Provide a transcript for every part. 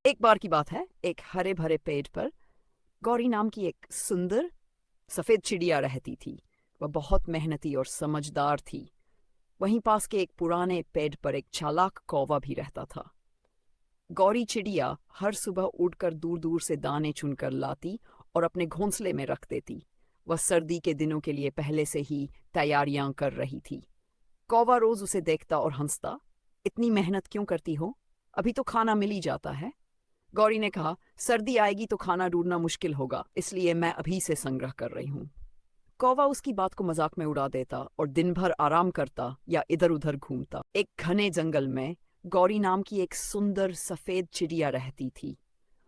एक बार की बात है, एक हरे भरे पेड़ पर गौरी नाम की एक सुंदर सफेद चिड़िया रहती थी। वह बहुत मेहनती और समझदार थी। वहीं पास के एक पुराने पेड़ पर एक चालाक कौवा भी रहता था। गौरी चिड़िया हर सुबह उड़कर दूर दूर से दाने चुनकर लाती और अपने घोंसले में रख देती। वह सर्दी के दिनों के लिए पहले से ही तैयारियां कर रही थी। कौवा रोज उसे देखता और हंसता। इतनी मेहनत क्यों करती हो? अभी तो खाना मिल ही जाता है। गौरी ने कहा, सर्दी आएगी तो खाना ढूंढना मुश्किल होगा, इसलिए मैं अभी से संग्रह कर रही हूँ। कौवा उसकी बात को मजाक में उड़ा देता और दिन भर आराम करता या इधर उधर घूमता। एक घने जंगल में गौरी नाम की एक सुंदर सफेद चिड़िया रहती थी।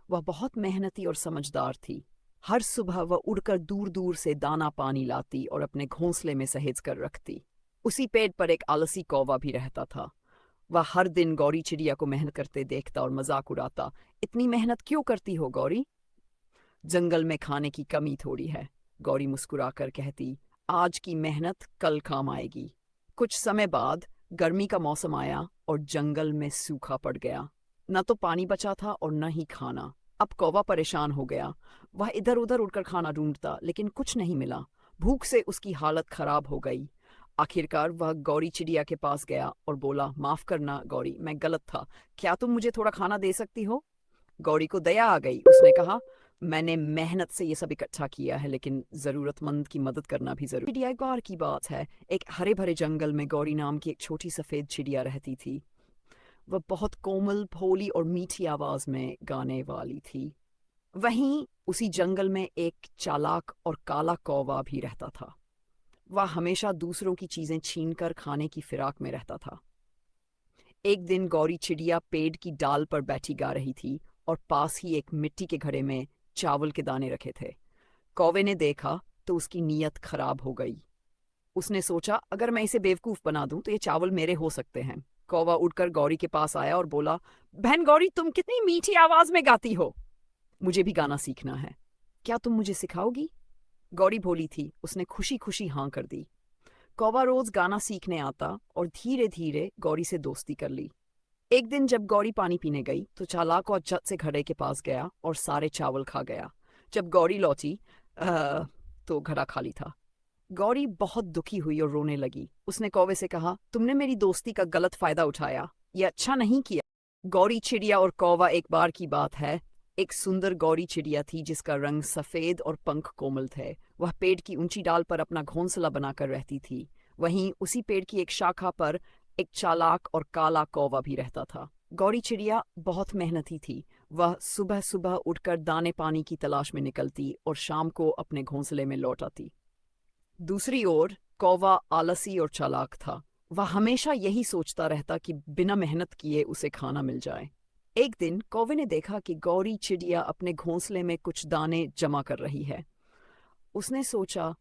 वह बहुत मेहनती और समझदार थी। हर सुबह वह उड़कर दूर दूर से दाना पानी लाती और अपने घोंसले में सहेज कर रखती। उसी पेड़ पर एक आलसी कौवा भी रहता था। वह हर दिन गौरी चिड़िया को मेहनत करते देखता और मजाक उड़ाता। इतनी मेहनत क्यों करती हो गौरी? जंगल में खाने की कमी थोड़ी है, गौरी मुस्कुराकर कहती। आज की मेहनत कल काम आएगी। कुछ समय बाद गर्मी का मौसम आया और जंगल में सूखा पड़ गया। न तो पानी बचा था और न ही खाना। अब कौवा परेशान हो गया। वह इधर उधर उड़कर खाना ढूंढता, लेकिन कुछ नहीं मिला। भूख से उसकी हालत खराब हो गई। आखिरकार वह गौरी चिड़िया के पास गया और बोला, माफ करना गौरी, मैं गलत था। क्या तुम मुझे थोड़ा खाना दे सकती हो? गौरी को दया आ गई। उसने कहा, मैंने मेहनत से ये सब इकट्ठा किया है, लेकिन जरूरतमंद की मदद करना भी जरूरी। चिड़िया एक बार की बात है, एक हरे भरे जंगल में गौरी नाम की एक छोटी सफेद चिड़िया रहती थी। वह बहुत कोमल, भोली और मीठी आवाज में गाने वाली थी। वहीं उसी जंगल में एक चालाक और काला कौवा भी रहता था। वह हमेशा दूसरों की चीजें छीनकर खाने की फिराक में रहता था। एक दिन गौरी चिड़िया पेड़ की डाल पर बैठी गा रही थी और पास ही एक मिट्टी के घड़े में चावल के दाने रखे थे। कौवे ने देखा तो उसकी नीयत खराब हो गई। उसने सोचा, अगर मैं इसे बेवकूफ बना दूं तो ये चावल मेरे हो सकते हैं। कौवा उठकर गौरी के पास आया और बोला, बहन गौरी, तुम कितनी मीठी आवाज में गाती हो। मुझे भी गाना सीखना है। क्या तुम मुझे सिखाओगी? गौरी भोली थी, उसने खुशी खुशी हाँ कर दी। कौवा रोज गाना सीखने आता और धीरे धीरे गौरी से दोस्ती कर ली। एक दिन जब गौरी पानी पीने गई तो चालाक और झट से घड़े के पास गया और सारे चावल खा गया। जब गौरी लौटी तो घड़ा खाली था। गौरी बहुत दुखी हुई और रोने लगी। उसने कौवे से कहा, तुमने मेरी दोस्ती का गलत फायदा उठाया, ये अच्छा नहीं किया। गौरी चिड़िया और कौवा एक बार की बात है। एक सुंदर गौरी चिड़िया थी जिसका रंग सफेद और पंख कोमल थे। वह पेड़ की ऊंची डाल पर अपना घोंसला बनाकर रहती थी। वहीं उसी पेड़ की एक शाखा पर एक चालाक और काला कौवा भी रहता था। गौरी चिड़िया बहुत मेहनती थी। वह सुबह सुबह उठकर दाने पानी की तलाश में निकलती और शाम को अपने घोंसले में लौट आती। दूसरी ओर कौवा आलसी और चालाक था। वह हमेशा यही सोचता रहता कि बिना मेहनत किए उसे खाना मिल जाए। एक दिन कौवे ने देखा कि गौरी चिड़िया अपने घोंसले में कुछ दाने जमा कर रही है। उसने सोचा,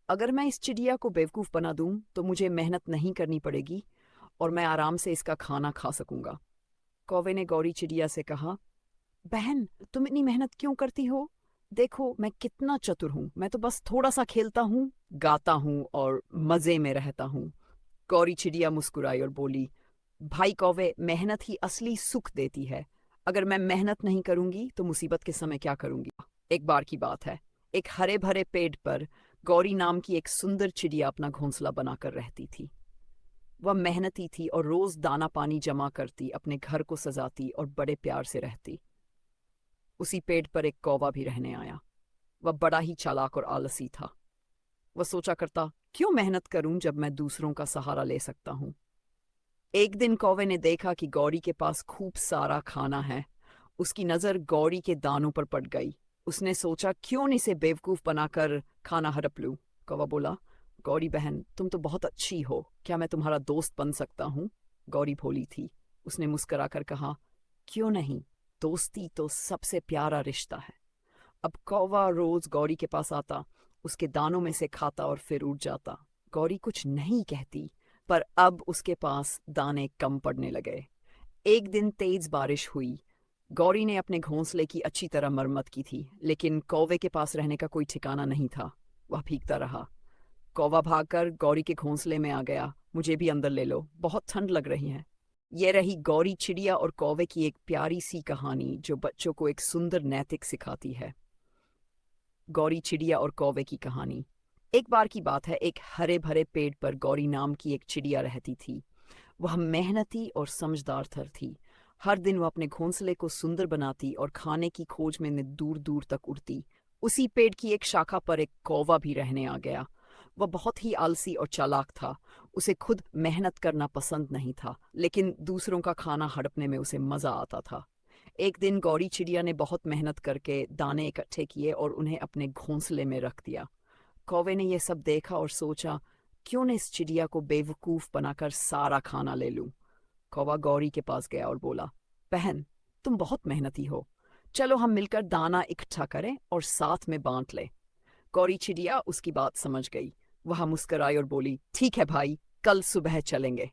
अगर मैं इस चिड़िया को बेवकूफ बना दूं तो मुझे मेहनत नहीं करनी पड़ेगी और मैं आराम से इसका खाना खा सकूंगा। कौवे ने गौरी चिड़िया से कहा, बहन तुम इतनी मेहनत क्यों करती हो? देखो मैं कितना चतुर हूँ। मैं तो बस थोड़ा सा खेलता हूँ, गाता हूँ और मजे में रहता हूँ। गौरी चिड़िया मुस्कुराई और बोली, भाई कौवे, मेहनत ही असली सुख देती है। अगर मैं मेहनत नहीं करूंगी तो मुसीबत के समय क्या करूंगी? एक बार की बात है, एक हरे भरे पेड़ पर गौरी नाम की एक सुंदर चिड़िया अपना घोंसला बनाकर रहती थी। वह मेहनती थी और रोज दाना पानी जमा करती, अपने घर को सजाती और बड़े प्यार से रहती। उसी पेड़ पर एक कौवा भी रहने आया। वह बड़ा ही चालाक और आलसी था। वह सोचा करता, क्यों मेहनत करूं जब मैं दूसरों का सहारा ले सकता हूं। एक दिन कौवे ने देखा कि गौरी के पास खूब सारा खाना है। उसकी नजर गौरी के दानों पर पड़ गई। उसने सोचा, क्यों न इसे बेवकूफ बनाकर खाना हड़प लूं। कौवा बोला, गौरी बहन तुम तो बहुत अच्छी हो, क्या मैं तुम्हारा दोस्त बन सकता हूं? गौरी भोली थी। उसने मुस्कुराकर कहा, क्यों नहीं, दोस्ती तो सबसे प्यारा रिश्ता है। अब कौवा रोज गौरी के पास आता, उसके दानों में से खाता और फिर उड़ जाता। गौरी कुछ नहीं कहती, पर अब उसके पास दाने कम पड़ने लगे। एक दिन तेज बारिश हुई। गौरी ने अपने घोंसले की अच्छी तरह मरम्मत की थी, लेकिन कौवे के पास रहने का कोई ठिकाना नहीं था। वह भीगता रहा। कौवा भागकर गौरी के घोंसले में आ गया। मुझे भी अंदर ले लो, बहुत ठंड लग रही है। ये रही गौरी चिड़िया और कौवे की एक प्यारी सी कहानी जो बच्चों को एक सुंदर नैतिक सिखाती है। गौरी चिड़िया और कौवे की कहानी। एक बार की बात है, एक हरे भरे पेड़ पर गौरी नाम की एक चिड़िया रहती थी। वह मेहनती और समझदार थी। हर दिन वह अपने घोंसले को सुंदर बनाती और खाने की खोज में दूर दूर तक उड़ती। उसी पेड़ की एक शाखा पर एक कौवा भी रहने आ गया। वह बहुत ही आलसी और चालाक था। उसे खुद मेहनत करना पसंद नहीं था, लेकिन दूसरों का खाना हड़पने में उसे मजा आता था। एक दिन गौरी चिड़िया ने बहुत मेहनत करके दाने इकट्ठे किए और उन्हें अपने घोंसले में रख दिया। कौवे ने यह सब देखा और सोचा, क्यों न इस चिड़िया को बेवकूफ बनाकर सारा खाना ले लूं। कौवा गौरी के पास गया और बोला, बहन, तुम बहुत मेहनती हो, चलो हम मिलकर दाना इकट्ठा करें और साथ में बांट लें। गौरी चिड़िया उसकी बात समझ गई। वह मुस्कुराई और बोली, ठीक है भाई, कल सुबह चलेंगे।